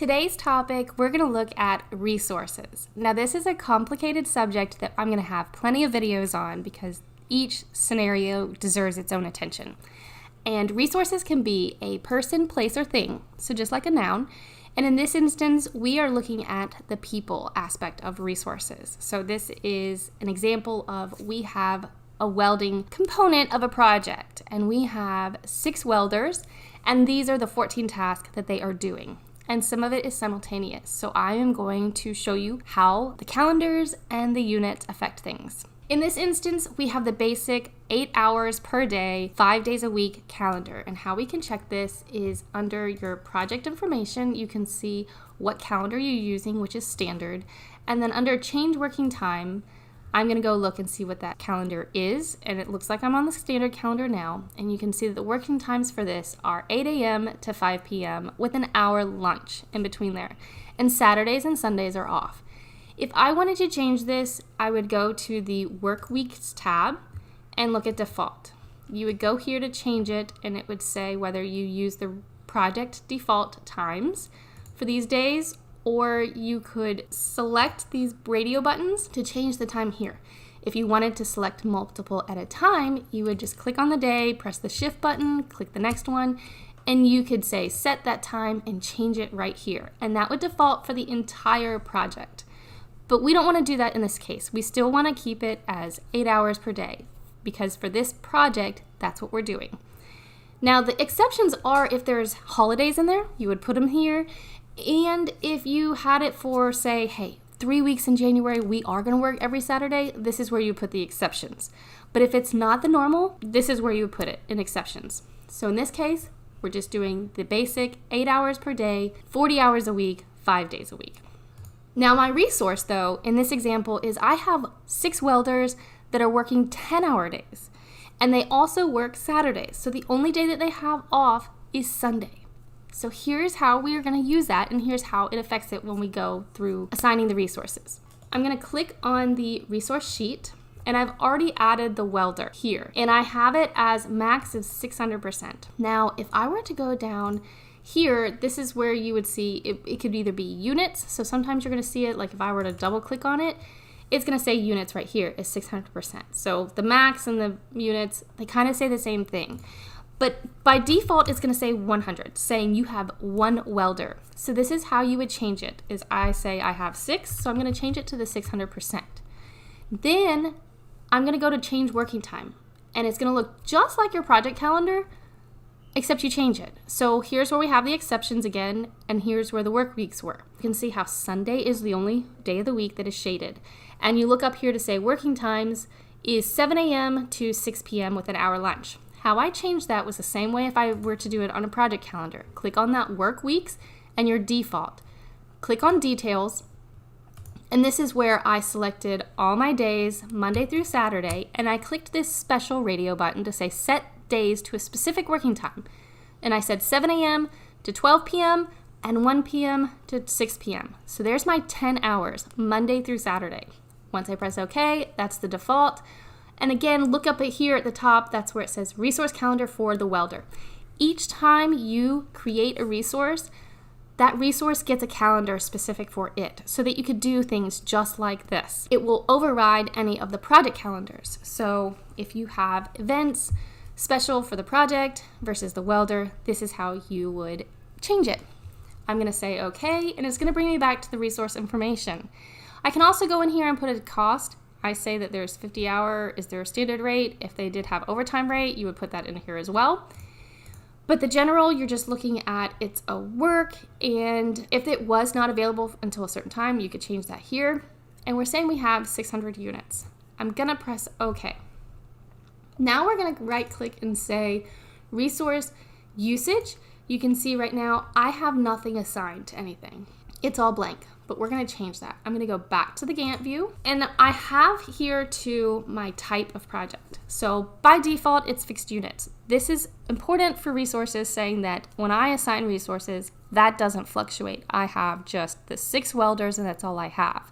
Today's topic, we're going to look at resources. Now, this is a complicated subject that I'm going to have plenty of videos on because each scenario deserves its own attention. And resources can be a person, place, or thing, so just like a noun. And in this instance, we are looking at the people aspect of resources. So this is an example of we have a welding component of a project, and we have 6 welders, and these are the 14 tasks that they are doing. And some of it is simultaneous. So I am going to show you how the calendars and the units affect things. In this instance, we have the basic 8 hours per day, 5 days a week calendar. And how we can check this is under your project information, you can see what calendar you're using, which is standard. And then under change working time, I'm going to go look and see what that calendar is. And it looks like I'm on the standard calendar now. And you can see that the working times for this are 8 a.m. to 5 p.m. with an hour lunch in between there. And Saturdays and Sundays are off. If I wanted to change this, I would go to the Work Weeks tab and look at default. You would go here to change it, and it would say whether you use the project default times for these days, or you could select these radio buttons to change the time here. If you wanted to select multiple at a time, you would just click on the day, press the shift button, click the next one, and you could say set that time and change it right here. And that would default for the entire project. But we don't want to do that in this case. We still want to keep it as 8 hours per day because for this project, that's what we're doing. Now, the exceptions are if there's holidays in there, you would put them here. And if you had it for, say, hey, 3 weeks in January, we are going to work every Saturday, this is where you put the exceptions. But if it's not the normal, this is where you would put it in exceptions. So in this case, we're just doing the basic 8 hours per day, 40 hours a week, 5 days a week. Now, my resource, though, in this example is I have 6 welders that are working 10-hour days. And they also work Saturdays. So the only day that they have off is Sunday. So here's how we are going to use that, and here's how it affects it when we go through assigning the resources. I'm going to click on the resource sheet, and I've already added the welder here. And I have it as max of 600%. Now, if I were to go down here, this is where you would see it could either be units. So sometimes you're going to see it, like if I were to double click on it, it's going to say units right here is 600%. So the max and the units, they kind of say the same thing. But by default, it's going to say 100, saying you have 1 welder. So this is how you would change it, is I say I have 6, so I'm going to change it to the 600%. Then I'm going to go to change working time, and it's going to look just like your project calendar, except you change it. So here's where we have the exceptions again, and here's where the work weeks were. You can see how Sunday is the only day of the week that is shaded. And you look up here to say working times is 7 a.m. to 6 p.m. with an hour lunch. How I changed that was the same way if I were to do it on a project calendar. Click on that work weeks and your default. Click on details, and this is where I selected all my days, Monday through Saturday, and I clicked this special radio button to say set days to a specific working time. And I said 7 a.m. to 12 p.m. and 1 p.m. to 6 p.m. So there's my 10 hours, Monday through Saturday. Once I press OK, that's the default. And again, look up here at the top, that's where it says resource calendar for the welder. Each time you create a resource, that resource gets a calendar specific for it so that you could do things just like this. It will override any of the project calendars. So if you have events special for the project versus the welder, this is how you would change it. I'm going to say OK, and it's going to bring me back to the resource information. I can also go in here and put a cost. I say that there's 50 hour, is there a standard rate? If they did have overtime rate, you would put that in here as well. But the general, you're just looking at it's a work, and if it was not available until a certain time, you could change that here. And we're saying we have 600 units. I'm gonna press OK. Now we're gonna right click and say resource usage. You can see right now, I have nothing assigned to anything. It's all blank. But we're going to change that. I'm going to go back to the Gantt view, and I have here to my type of project. So by default, it's fixed units. This is important for resources, saying that when I assign resources, that doesn't fluctuate. I have just the 6 welders, and that's all I have.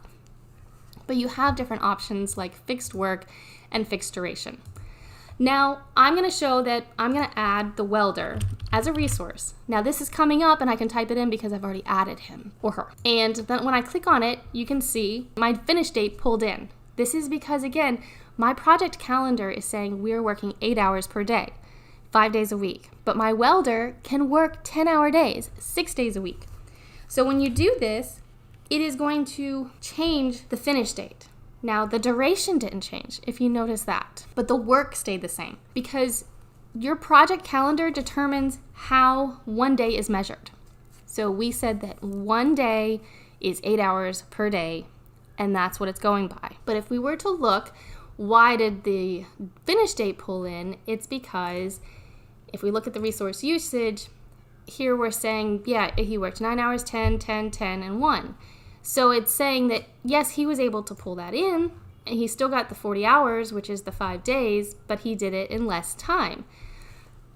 But you have different options like fixed work and fixed duration. Now, I'm going to show that I'm going to add the welder as a resource. Now, this is coming up and I can type it in because I've already added him or her. And then when I click on it, you can see my finish date pulled in. This is because, again, my project calendar is saying we're working 8 hours per day, 5 days a week. But my welder can work 10-hour days, 6 days a week. So when you do this, it is going to change the finish date. Now, the duration didn't change, if you notice that, but the work stayed the same because your project calendar determines how one day is measured. So we said that one day is 8 hours per day, and that's what it's going by. But if we were to look, why did the finish date pull in? It's because if we look at the resource usage, here we're saying, yeah, he worked 9 hours, 10, 10, 10, and 1. So it's saying that, yes, he was able to pull that in, and he still got the 40 hours, which is the 5 days, but he did it in less time.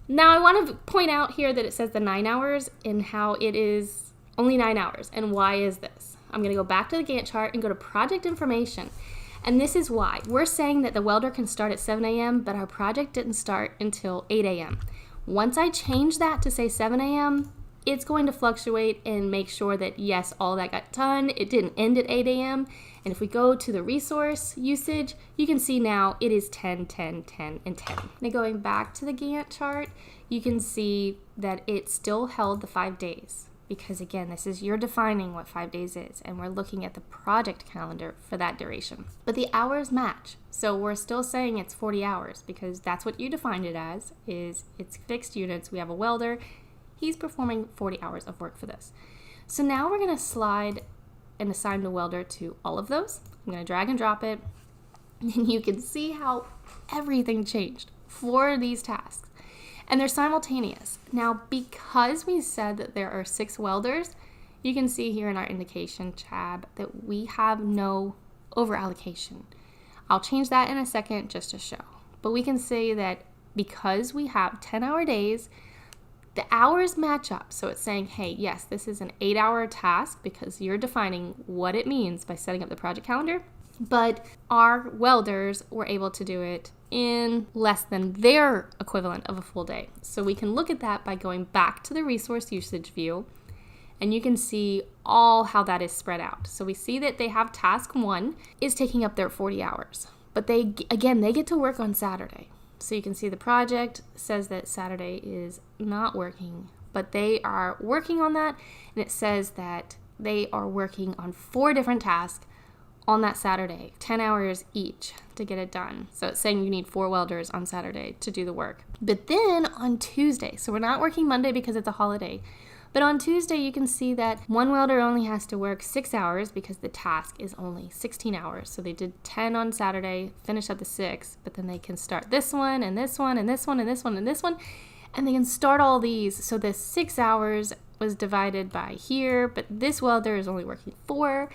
Now, I want to point out here that it says the 9 hours and how it is only 9 hours. And why is this? I'm going to go back to the Gantt chart and go to project information. And this is why. We're saying that the welder can start at 7 a.m., but our project didn't start until 8 a.m. Once I change that to say 7 a.m., it's going to fluctuate and make sure that, yes, all that got done. It didn't end at 8 a.m. And if we go to the resource usage, you can see now it is 10, 10, 10, and 10. Now going back to the Gantt chart, you can see that it still held the 5 days. Because again, you're defining what 5 days is, and we're looking at the project calendar for that duration. But the hours match. So we're still saying it's 40 hours because that's what you defined it as, is it's fixed units. We have a welder. He's performing 40 hours of work for this. So now we're going to slide and assign the welder to all of those. I'm going to drag and drop it. And you can see how everything changed for these tasks. And they're simultaneous. Now, because we said that there are 6 welders, you can see here in our indication tab that we have no overallocation. I'll change that in a second just to show. But we can say that because we have 10-hour days, the hours match up. So it's saying, hey, yes, this is an 8-hour task because you're defining what it means by setting up the project calendar. But our welders were able to do it in less than their equivalent of a full day. So we can look at that by going back to the resource usage view, and you can see all how that is spread out. So we see that they have task 1 is taking up their 40 hours. But they get to work on Saturday. So you can see the project says that Saturday is not working, but they are working on that, and it says that they are working on 4 different tasks on that Saturday, 10 hours each to get it done. So it's saying you need 4 welders on Saturday to do the work. But then on Tuesday, so we're not working Monday because it's a holiday, but on Tuesday you can see that one welder only has to work 6 hours because the task is only 16 hours. So they did 10 on Saturday, finish up the 6, but then they can start this one and this one and this one and this one and this one, and they can start all these. So the 6 hours was divided by here, but this welder is only working 4.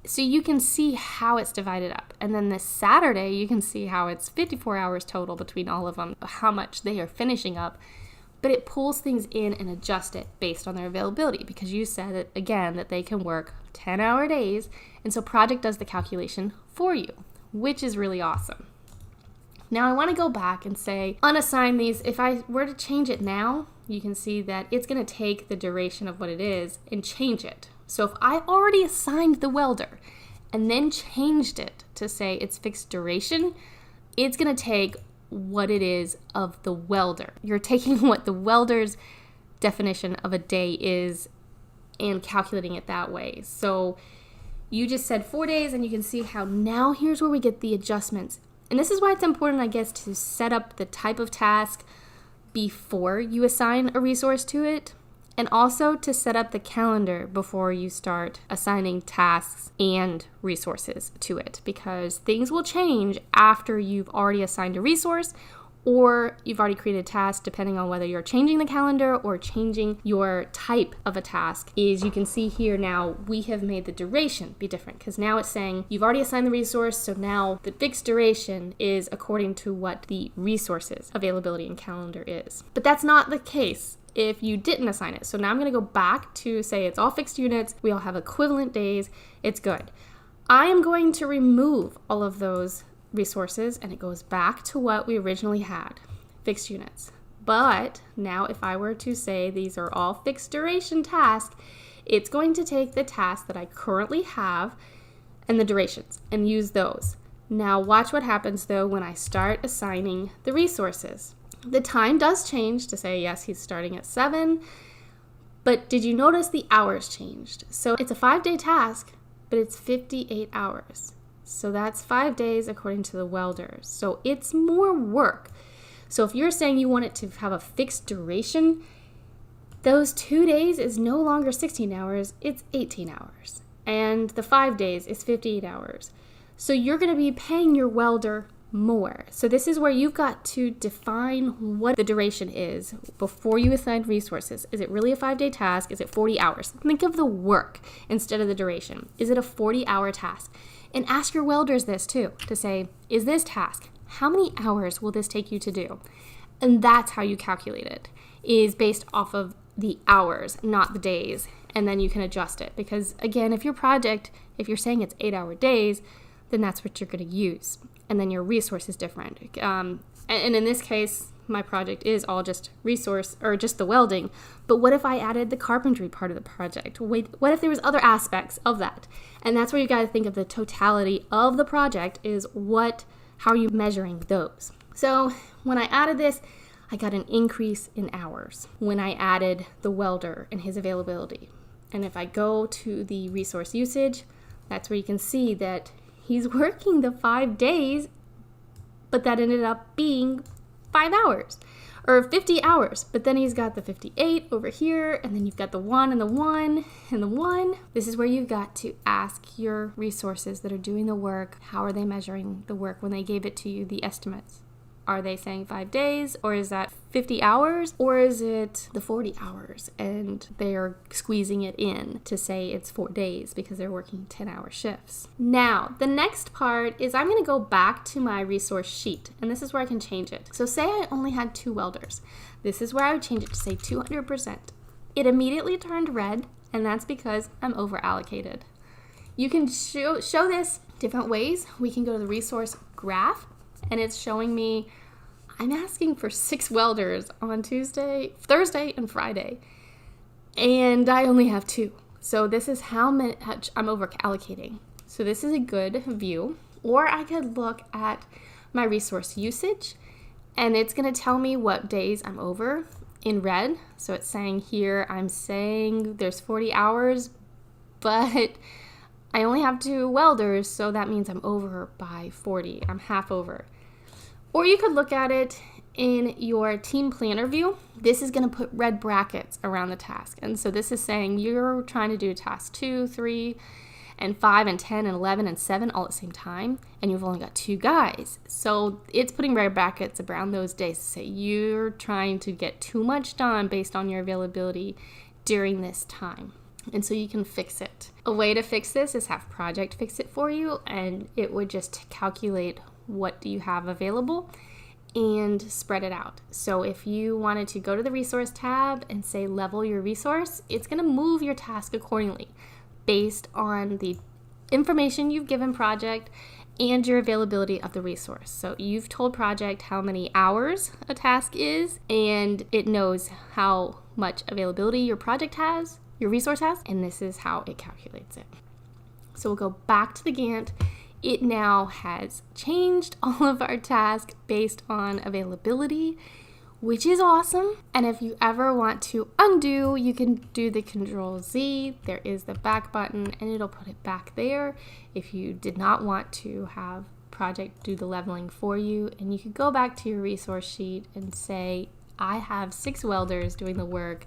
So you can see how it's divided up. And then this Saturday, you can see how it's 54 hours total between all of them, how much they are finishing up. But it pulls things in and adjusts it based on their availability because you said that, again, that they can work 10-hour days. And so Project does the calculation for you, which is really awesome. Now I want to go back and say, unassign these. If I were to change it now, you can see that it's going to take the duration of what it is and change it. So if I already assigned the welder and then changed it to say it's fixed duration, it's going to take what it is of the welder. You're taking what the welder's definition of a day is and calculating it that way. So you just said 4 days, and you can see how now here's where we get the adjustments. And this is why it's important, I guess, to set up the type of task before you assign a resource to it. And also to set up the calendar before you start assigning tasks and resources to it, because things will change after you've already assigned a resource or you've already created a task, depending on whether you're changing the calendar or changing your type of a task. Is you can see here now we have made the duration be different because now it's saying you've already assigned the resource, so now the fixed duration is according to what the resources availability and calendar is. But that's not the case if you didn't assign it. So now I'm going to go back to say it's all fixed units. We all have equivalent days. It's good. I am going to remove all of those resources and it goes back to what we originally had, fixed units. But now if I were to say these are all fixed duration tasks, it's going to take the tasks that I currently have and the durations and use those. Now watch what happens though when I start assigning the resources. The time does change to say, yes, he's starting at 7, but did you notice the hours changed? So it's a 5-day task, but it's 58 hours. So that's 5 days according to the welders. So it's more work. So if you're saying you want it to have a fixed duration, those 2 days is no longer 16 hours, it's 18 hours. And the 5 days is 58 hours. So you're going to be paying your welder more. So this is where you've got to define what the duration is before you assign resources. Is it really a 5-day task? Is it 40 hours? Think of the work instead of the duration. Is it a 40-hour task? And ask your welders this too, to say, is this task, how many hours will this take you to do? And that's how you calculate it, is based off of the hours, not the days. And then you can adjust it. Because again, if you're saying it's 8-hour days, then that's what you're going to use. And then your resource is different. And in this case, my project is all just resource or just the welding. But what if I added the carpentry part of the project? What if there was other aspects of that? And that's where you got to think of the totality of the project is how are you measuring those? So when I added this, I got an increase in hours when I added the welder and his availability. And if I go to the resource usage, that's where you can see that he's working the 5 days, but that ended up being 5 hours or 50 hours. But then he's got the 58 over here, and then you've got the 1 and the 1 and the 1. This is where you've got to ask your resources that are doing the work, how are they measuring the work when they gave it to you, the estimates? Are they saying 5 days, or is that 50 hours, or is it the 40 hours and they're squeezing it in to say it's 4 days because they're working 10-hour shifts? Now, the next part is I'm going to go back to my resource sheet, and this is where I can change it. So say I only had 2 welders. This is where I would change it to say 200%. It immediately turned red, and that's because I'm over allocated. You can show this different ways. We can go to the resource graph, and it's showing me I'm asking for 6 welders on Tuesday, Thursday, and Friday, and I only have 2. So this is how much I'm over allocating. So this is a good view. Or I could look at my resource usage, and it's going to tell me what days I'm over in red. So it's saying here, I'm saying there's 40 hours, but I only have 2 welders, so that means I'm over by 40. I'm half over. Or you could look at it in your team planner view. This is going to put red brackets around the task. And so this is saying you're trying to do task 2, 3, and 5, and 10, and 11, and 7 all at the same time, and you've only got 2 guys. So it's putting red brackets around those days to say you're trying to get too much done based on your availability during this time. And so you can fix it. A way to fix this is have Project fix it for you, and it would just calculate what do you have available and spread it out. So if you wanted to go to the resource tab and say level your resource, it's going to move your task accordingly based on the information you've given Project and your availability of the resource. So you've told Project how many hours a task is, and it knows how much availability your project has, your resource has, and this is how it calculates it. So we'll go back to the Gantt. It now has changed all of our tasks based on availability, which is awesome. And if you ever want to undo, you can do the Control-Z. There is the back button, and it'll put it back there if you did not want to have Project do the leveling for you. And you could go back to your resource sheet and say, I have 6 welders doing the work.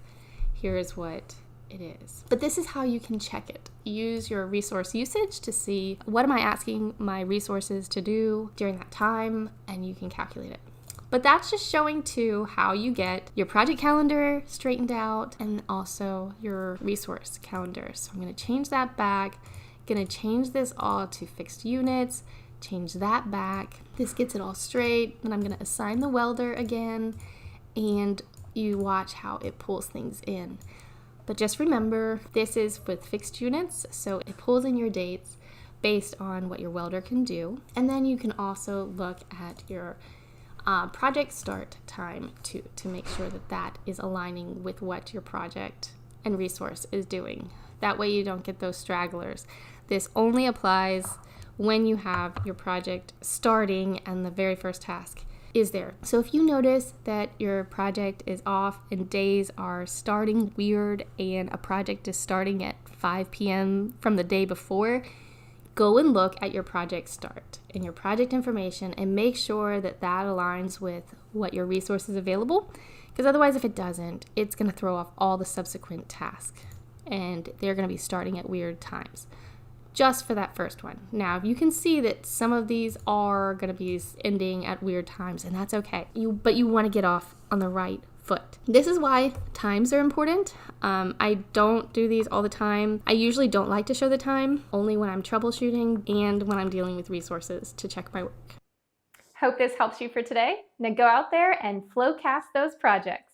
Here's what it is. But this is how you can check it. Use your resource usage to see what am I asking my resources to do during that time, and you can calculate it. But that's just showing too how you get your project calendar straightened out and also your resource calendar. So I'm going to change that back. Going to change this all to fixed units. Change that back. This gets it all straight. Then I'm going to assign the welder again, and you watch how it pulls things in. But just remember, this is with fixed units, so it pulls in your dates. based on what your welder can do. And then you can also look at your project start time to make sure that that is aligning with what your project and resource is doing. That way you don't get those stragglers. This only applies when you have your project starting and the very first task is there. So if you notice that your project is off and days are starting weird and a project is starting at 5 p.m. from the day before, go and look at your project start and your project information and make sure that that aligns with what your resource is available, because otherwise if it doesn't, it's going to throw off all the subsequent tasks and they're going to be starting at weird times just for that first one. Now, if you can see that some of these are going to be ending at weird times, and that's okay, but you want to get off on the right foot. This is why times are important. I don't do these all the time. I usually don't like to show the time, only when I'm troubleshooting and when I'm dealing with resources to check my work. Hope this helps you for today. Now go out there and flow cast those projects.